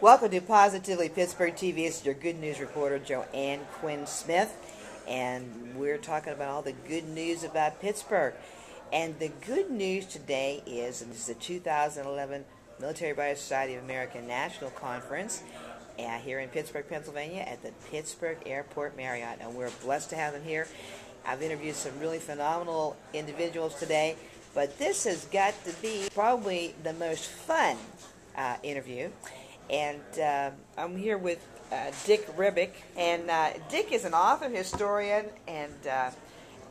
Welcome to Positively Pittsburgh TV. It's your good news reporter, Joanne Quinn Smith, and we're talking about all the good news about Pittsburgh. And the good news today is the 2011 Military Writers Society of America National Conference here in Pittsburgh, Pennsylvania at the Pittsburgh Airport Marriott, and we're blessed to have them here. I've interviewed some really phenomenal individuals today, but this has got to be probably the most fun interview. And I'm here with Dick Hrebik, and Dick is an author, historian, and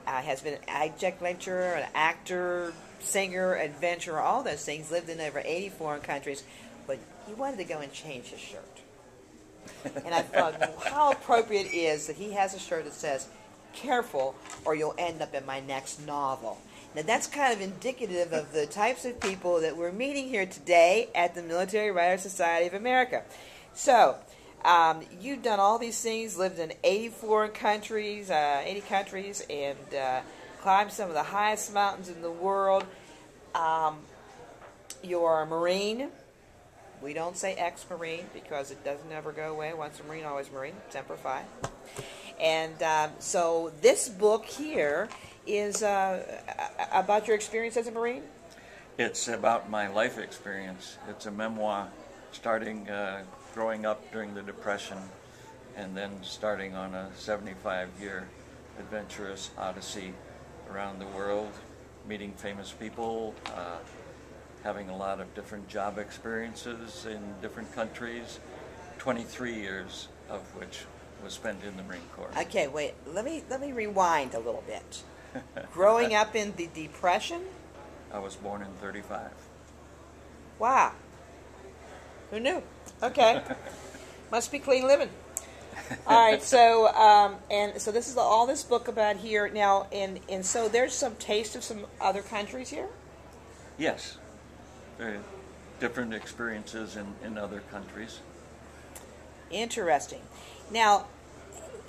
has been an adjunct lecturer, an actor, singer, adventurer, all those things, lived in over 80 foreign countries, but he wanted to go and change his shirt. And I thought, how appropriate it is that he has a shirt that says, "Careful, or you'll end up in my next novel." Now, that's kind of indicative of the types of people that we're meeting here today at the Military Writers Society of America. So, you've done all these things, lived in 80 countries, and climbed some of the highest mountains in the world. You're a Marine. We don't say ex-Marine because it doesn't ever go away. Once a Marine, always Marine. Semper Fi. And so this book here is about your experience as a Marine? It's about my life experience. It's a memoir starting growing up during the Depression and then starting on a 75-year adventurous odyssey around the world, meeting famous people, having a lot of different job experiences in different countries, 23 years of which was spent in the Marine Corps. Okay, wait, let me rewind a little bit. Growing up in the Depression? I was born in 35. Wow. Who knew? Okay. Must be clean living. All right, so and so this is all this book about here now, and so there's some taste of some other countries here? Yes. Very different experiences in other countries. Interesting. Now,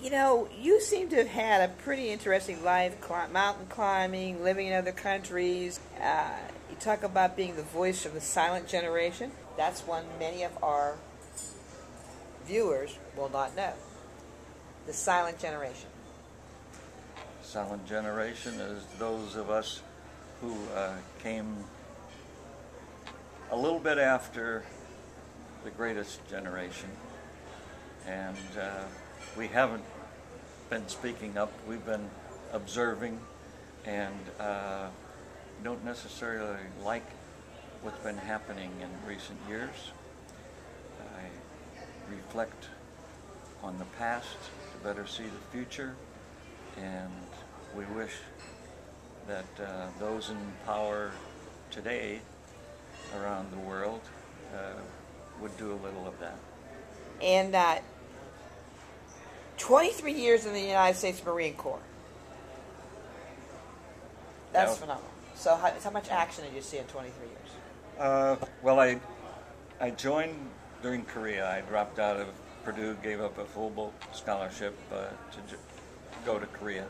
you know, you seem to have had a pretty interesting life, mountain climbing, living in other countries. You talk about being the voice of the silent generation. That's one many of our viewers will not know. The silent generation. Silent generation is those of us who came a little bit after the greatest generation. And we haven't been speaking up. We've been observing and don't necessarily like what's been happening in recent years. I reflect on the past to better see the future, and we wish that those in power today around the world would do a little of that. And 23 years in the United States Marine Corps. That's phenomenal. So how much action did you see in 23 years? Well, I joined during Korea. I dropped out of Purdue, gave up a full scholarship to go to Korea.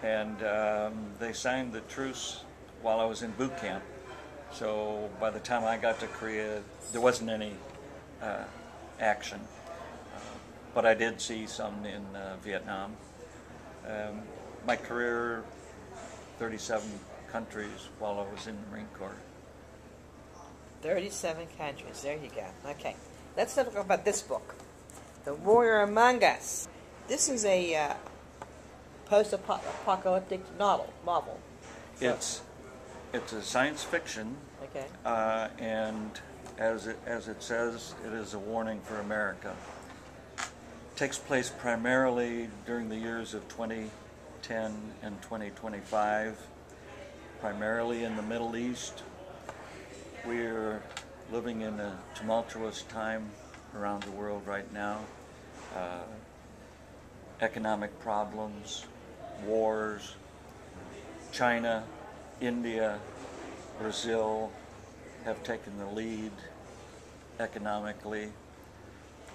And they signed the truce while I was in boot camp. So by the time I got to Korea, there wasn't any action. But I did see some in Vietnam. My career, 37 countries while I was in the Marine Corps. 37 countries, there you go. Okay, let's talk about this book, The Warrior Among Us. This is a post-apocalyptic novel. It's a science fiction, okay. And as it says, it is a warning for America. Takes place primarily during the years of 2010 and 2025, primarily in the Middle East. We're living in a tumultuous time around the world right now. Economic problems, wars. China, India, Brazil have taken the lead economically.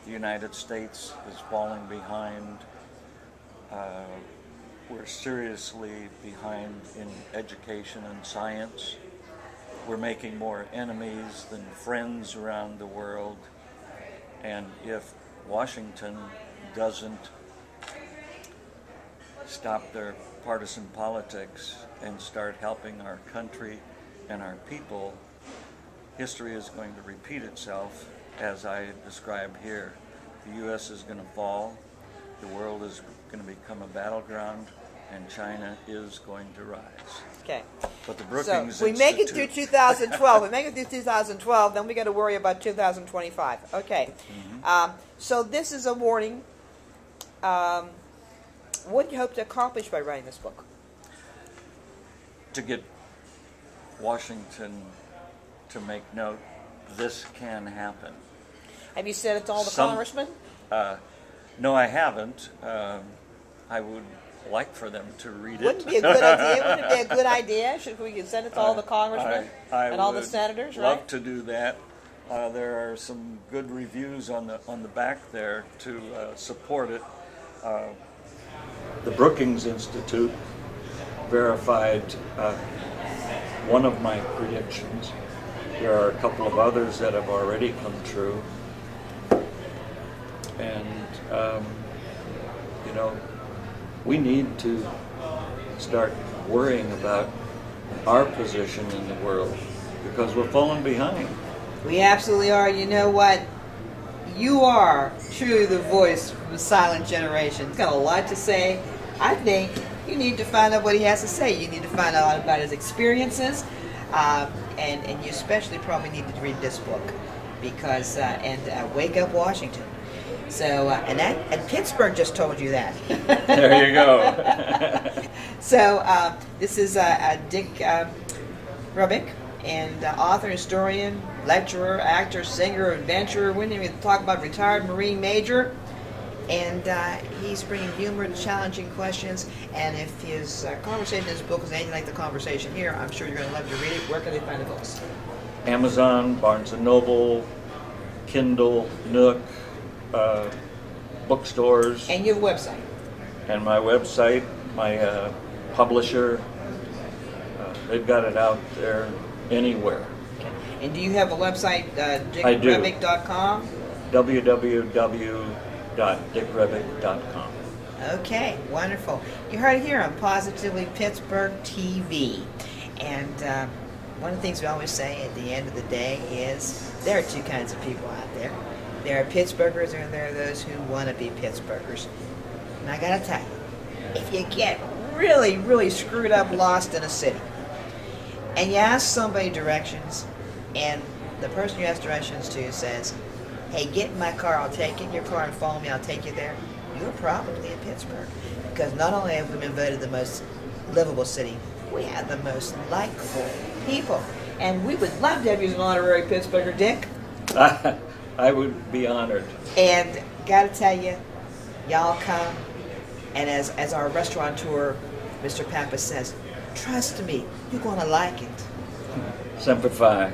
The United States is falling behind. We're seriously behind in education and science. We're making more enemies than friends around the world. And if Washington doesn't stop their partisan politics and start helping our country and our people, history is going to repeat itself as I described here. The U.S. is going to fall, the world is going to become a battleground, and China is going to rise. Okay. But the Brookings So we make it through 2012. We make it through 2012, then we got to worry about 2025. Okay. So this is a warning. What do you hope to accomplish by writing this book? To get Washington to make note, this can happen. Have you said it to all the congressmen? No, I haven't. I would like for them to read it. Wouldn't it be a good idea? Wouldn't it be a good idea? Should we send it to all the congressmen and all the senators? I would love right? to do that. There are some good reviews on the back there to support it. The Brookings Institute verified one of my predictions. There are a couple of others that have already come true. And, you know, we need to start worrying about our position in the world because we're falling behind. We absolutely are. You know what? You are truly the voice from the silent generation. He's got a lot to say. I think you need to find out what he has to say. You need to find out about his experiences, and you especially probably need to read this book because Wake Up Washington. So and Pittsburgh just told you that. There you go. So this is Dick Hrebik, and author, historian, lecturer, actor, singer, adventurer. We didn't even talk about retired Marine major. And he's bringing humor to challenging questions. And if his conversation in his book is anything like the conversation here, I'm sure you're going to love to read it. Where can they find the books? Amazon, Barnes & Noble, Kindle, Nook, bookstores. And your website. And my website, my publisher, they've got it out there anywhere. Okay. And do you have a website, I dickhrebik.com? do. www.dickhrebik.com. Okay, wonderful. You heard it here on Positively Pittsburgh TV. And one of the things we always say at the end of the day is there are two kinds of people out there. There are Pittsburghers and there are those who want to be Pittsburghers. And I got to tell you, if you get really, really screwed up, lost in a city, and you ask somebody directions, and the person you ask directions to says, hey, get in my car, I'll take it in your car and follow me, I'll take you there, you're probably in Pittsburgh. Because not only have we been voted the most livable city, we have the most likable people. And we would love to have you as an honorary Pittsburgher, Dick. I would be honored. And got to tell you, y'all come, and as our restaurateur, Mr. Pappas says, trust me, you're going to like it. Semper Fi.